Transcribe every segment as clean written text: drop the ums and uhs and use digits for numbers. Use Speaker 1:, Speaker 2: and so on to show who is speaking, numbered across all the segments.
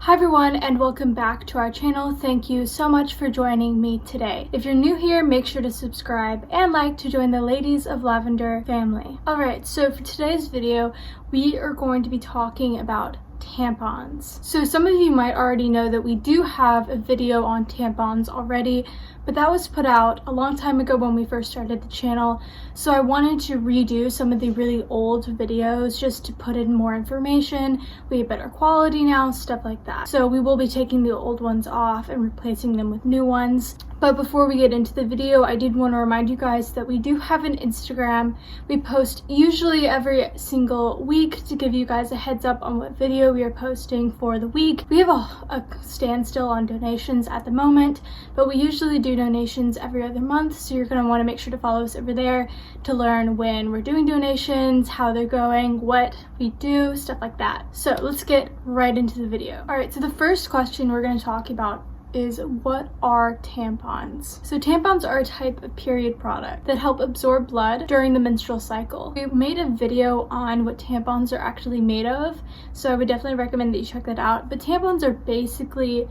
Speaker 1: Hi everyone, and welcome back to our channel. Thank you so much for joining me today. If you're new here, make sure to subscribe and like to join the Ladies of Lavender family. Alright, so for today's video, we are going to be talking about tampons. So some of you might already know that we do have a video on tampons already, but that was put out a long time ago when we first started the channel. So I wanted to redo some of the really old videos just to put in more information. We have better quality now, stuff like that. So we will be taking the old ones off and replacing them with new ones. But before we get into the video, I did want to remind you guys that we do have an Instagram. We post usually every single week to give you guys a heads up on what video we are posting for the week. We have a standstill on donations at the moment, but we usually do donations every other month, so you're going to want to make sure to follow us over there to learn when we're doing donations, how they're going, what we do, stuff like that. So let's get right into the video. Alright, so the first question we're going to talk about is, what are tampons? So tampons are a type of period product that help absorb blood during the menstrual cycle. We made a video on what tampons are actually made of, so I would definitely recommend that you check that out. But tampons are basically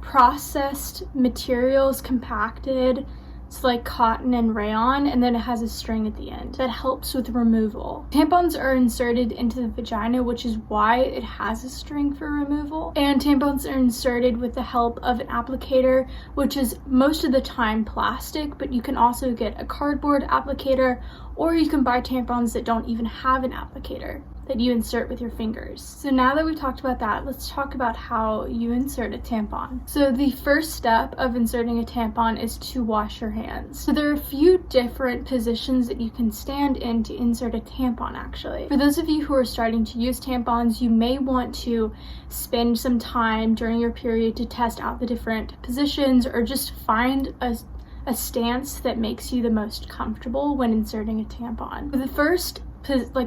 Speaker 1: processed materials compacted. It's like cotton and rayon, and then it has a string at the end that helps with removal. Tampons are inserted into the vagina, which is why it has a string for removal. And tampons are inserted with the help of an applicator, which is most of the time plastic, but you can also get a cardboard applicator, or you can buy tampons that don't even have an applicator that you insert with your fingers. So now that we've talked about that, let's talk about how you insert a tampon. So the first step of inserting a tampon is to wash your hands. So there are a few different positions that you can stand in to insert a tampon actually. For those of you who are starting to use tampons, you may want to spend some time during your period to test out the different positions, or just find a stance that makes you the most comfortable when inserting a tampon. The first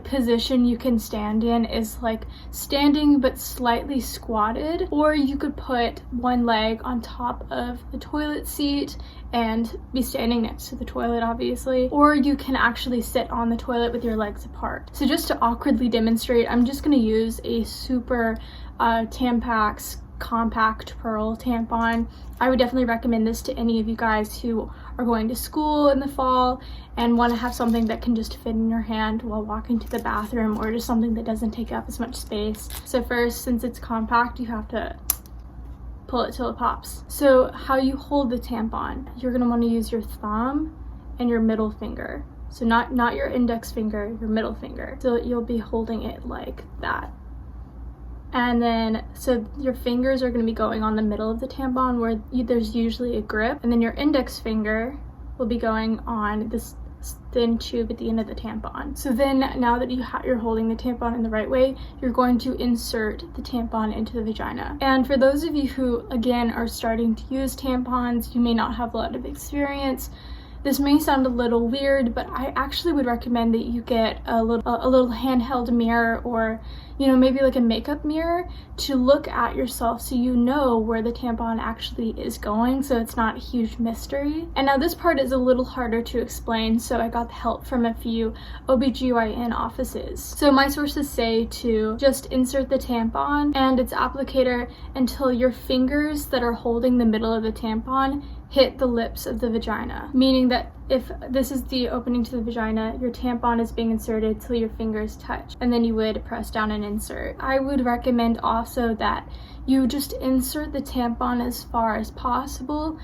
Speaker 1: position you can stand in is like standing but slightly squatted, or you could put one leg on top of the toilet seat and be standing next to the toilet obviously, or you can actually sit on the toilet with your legs apart. So just to awkwardly demonstrate, I'm just going to use a super Tampax compact pearl tampon. I would definitely recommend this to any of you guys who are going to school in the fall and want to have something that can just fit in your hand while walking to the bathroom, or just something that doesn't take up as much space. So first, since it's compact, you have to pull it till it pops. So how you hold the tampon, you're going to want to use your thumb and your middle finger. So not your index finger, your middle finger. So you'll be holding it like that. And then, so your fingers are going to be going on the middle of the tampon where there's usually a grip, and then your index finger will be going on this thin tube at the end of the tampon. So then, now that you're holding the tampon in the right way, you're going to insert the tampon into the vagina. And for those of you who, again, are starting to use tampons, you may not have a lot of experience. This may sound a little weird, but I actually would recommend that you get a little handheld mirror, or maybe like a makeup mirror, to look at yourself so you know where the tampon actually is going, so it's not a huge mystery. And now this part is a little harder to explain, so I got the help from a few OBGYN offices. So my sources say to just insert the tampon and its applicator until your fingers that are holding the middle of the tampon hit the lips of the vagina, meaning that if this is the opening to the vagina, your tampon is being inserted till your fingers touch, and then you would press down and insert. I would recommend also that you just insert the tampon as far as possible,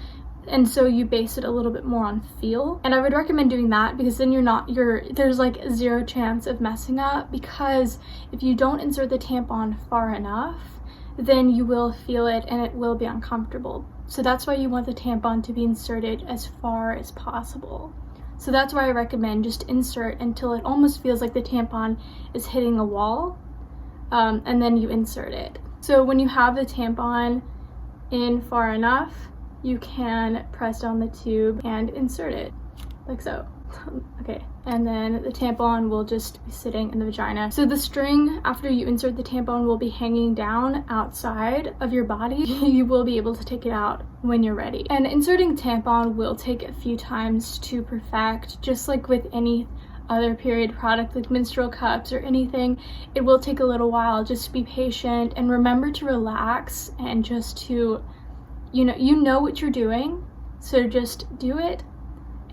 Speaker 1: and so you base it a little bit more on feel. And I would recommend doing that because then there's like zero chance of messing up, because if you don't insert the tampon far enough, then you will feel it and it will be uncomfortable. So that's why you want the tampon to be inserted as far as possible. So that's why I recommend just insert until it almost feels like the tampon is hitting a wall, and then you insert it. So when you have the tampon in far enough, you can press down the tube and insert it, like so. Okay, and then the tampon will just be sitting in the vagina. So the string, after you insert the tampon, will be hanging down outside of your body. You will be able to take it out when you're ready. And inserting tampon will take a few times to perfect, just like with any other period product like menstrual cups or anything, it will take a little while. Just be patient and remember to relax and just to, you know what you're doing, so just do it.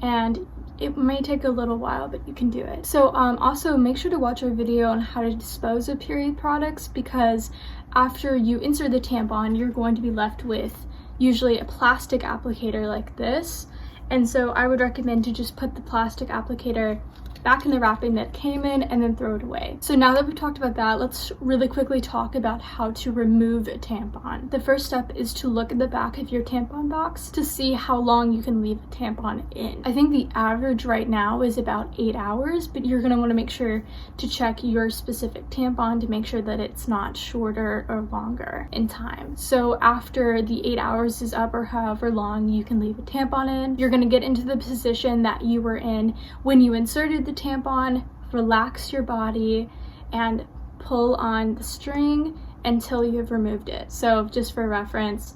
Speaker 1: And it may take a little while, but you can do it. So also make sure to watch our video on how to dispose of period products, because after you insert the tampon, you're going to be left with usually a plastic applicator like this. And so I would recommend to just put the plastic applicator back in the wrapping that came in and then throw it away. So now that we've talked about that, let's really quickly talk about how to remove a tampon. The first step is to look at the back of your tampon box to see how long you can leave a tampon in. I think the average right now is about 8 hours, but you're gonna wanna make sure to check your specific tampon to make sure that it's not shorter or longer in time. So after the 8 hours is up, or however long you can leave a tampon in, you're gonna get into the position that you were in when you inserted the tampon. Relax your body and pull on the string until you have removed it. So just for reference,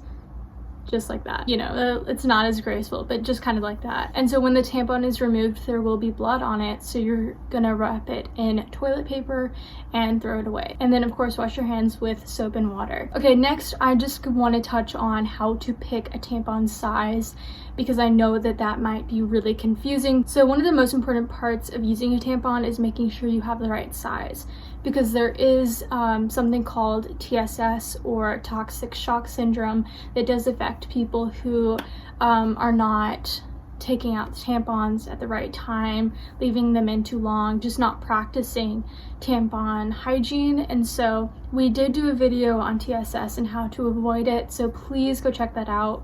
Speaker 1: just like that. It's not as graceful, but just kind of like that. And so when the tampon is removed, there will be blood on it, so you're gonna wrap it in toilet paper and throw it away. And then of course wash your hands with soap and water. Okay, next I just want to touch on how to pick a tampon size, because I know that might be really confusing. So one of the most important parts of using a tampon is making sure you have the right size, because there is something called TSS, or toxic shock syndrome, that does affect people who are not taking out the tampons at the right time, leaving them in too long, just not practicing tampon hygiene. And so we did do a video on TSS and how to avoid it, so please go check that out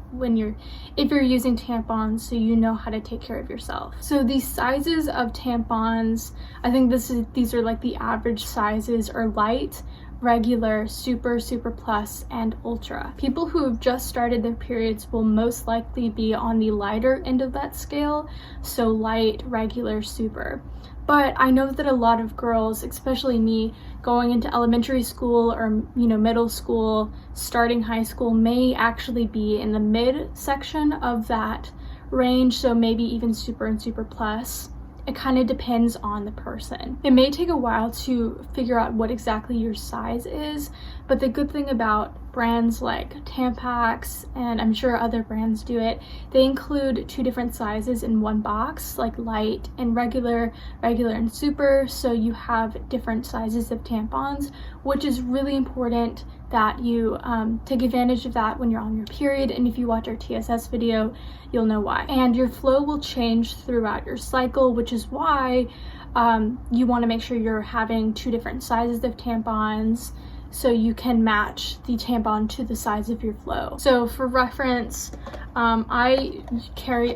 Speaker 1: if you're using tampons, so you know how to take care of yourself. So these sizes of tampons, I think these are like the average sizes, are light, regular, super plus, and ultra. People who have just started their periods will most likely be on the lighter end of that scale, so light, regular, super. But I know that a lot of girls, especially me, going into elementary school or middle school, starting high school, may actually be in the mid section of that range, so maybe even super and super plus. It kind of depends on the person. It may take a while to figure out what exactly your size is, but the good thing about brands like Tampax, and I'm sure other brands do it, they include 2 different sizes in one box, like light and regular and super, so you have different sizes of tampons, which is really important that you take advantage of that when you're on your period. And if you watch our TSS video, you'll know why. And your flow will change throughout your cycle, which is why you want to make sure you're having 2 different sizes of tampons, so you can match the tampon to the size of your flow. So for reference, I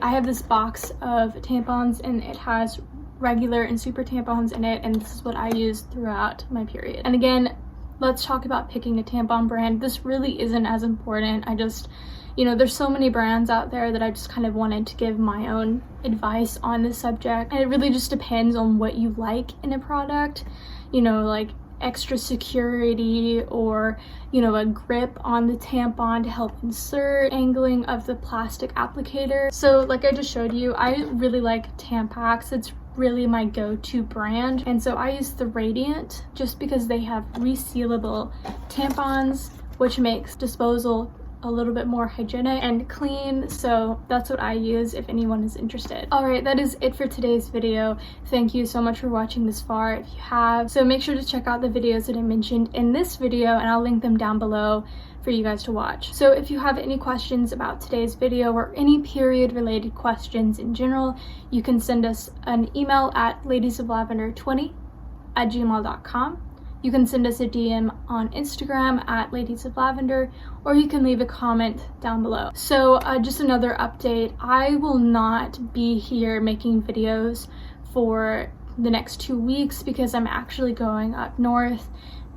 Speaker 1: have this box of tampons, and it has regular and super tampons in it, and this is what I use throughout my period. And again, let's talk about picking a tampon brand. This really isn't as important. I just, there's so many brands out there that I just kind of wanted to give my own advice on this subject. And it really just depends on what you like in a product, like extra security, or a grip on the tampon to help insert, angling of the plastic applicator. So like I just showed you, I really like Tampax. It's really my go-to brand, and so I use the Radiant just because they have resealable tampons, which makes disposal a little bit more hygienic and clean. So that's what I use if anyone is interested. All right, that is it for today's video. Thank you so much for watching this far if you have. So make sure to check out the videos that I mentioned in this video, and I'll link them down below for you guys to watch. So if you have any questions about today's video, or any period related questions in general, you can send us an email at ladiesoflavender20@gmail.com. You can send us a DM on Instagram at ladiesoflavender, or you can leave a comment down below. So just another update, I will not be here making videos for the next 2 weeks because I'm actually going up north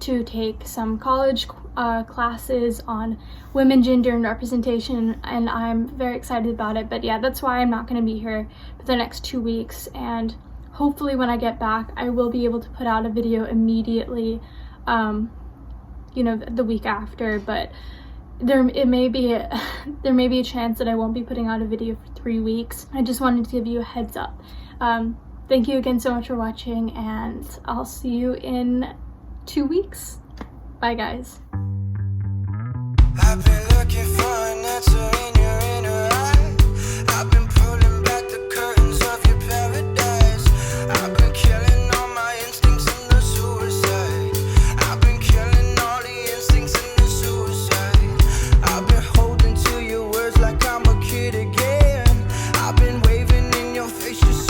Speaker 1: to take some college classes on women, gender, and representation, and I'm very excited about it. But yeah, that's why I'm not going to be here for the next 2 weeks, and hopefully when I get back I will be able to put out a video immediately the week after. But there may be a chance that I won't be putting out a video for 3 weeks. I just wanted to give you a heads up. thank you again so much for watching, and I'll see you in 2 weeks. Bye guys.
Speaker 2: I've been looking for an answer.